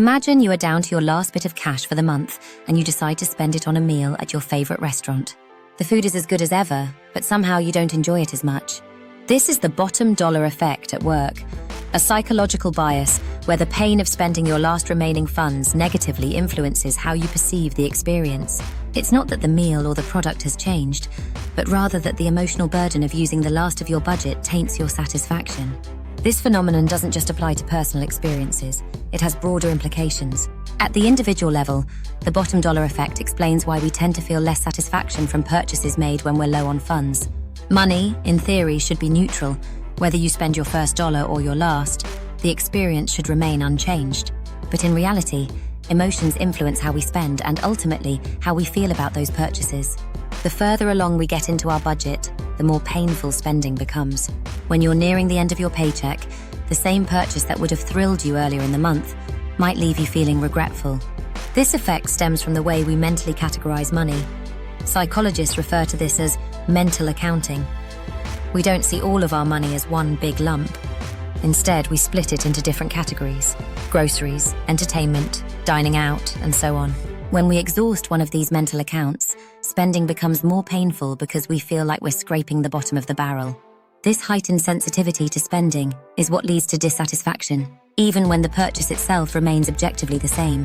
Imagine you are down to your last bit of cash for the month and you decide to spend it on a meal at your favorite restaurant. The food is as good as ever, but somehow you don't enjoy it as much. This is the bottom dollar effect at work, a psychological bias where the pain of spending your last remaining funds negatively influences how you perceive the experience. It's not that the meal or the product has changed, but rather that the emotional burden of using the last of your budget taints your satisfaction. This phenomenon doesn't just apply to personal experiences, it has broader implications. At the individual level, the bottom dollar effect explains why we tend to feel less satisfaction from purchases made when we're low on funds. Money, in theory, should be neutral. Whether you spend your first dollar or your last, the experience should remain unchanged. But in reality, emotions influence how we spend and ultimately how we feel about those purchases. The further along we get into our budget, the more painful spending becomes. When you're nearing the end of your paycheck, the same purchase that would have thrilled you earlier in the month might leave you feeling regretful. This effect stems from the way we mentally categorize money. Psychologists refer to this as mental accounting. We don't see all of our money as one big lump. Instead, we split it into different categories: groceries, entertainment, dining out, and so on. When we exhaust one of these mental accounts, spending becomes more painful because we feel like we're scraping the bottom of the barrel. This heightened sensitivity to spending is what leads to dissatisfaction, even when the purchase itself remains objectively the same.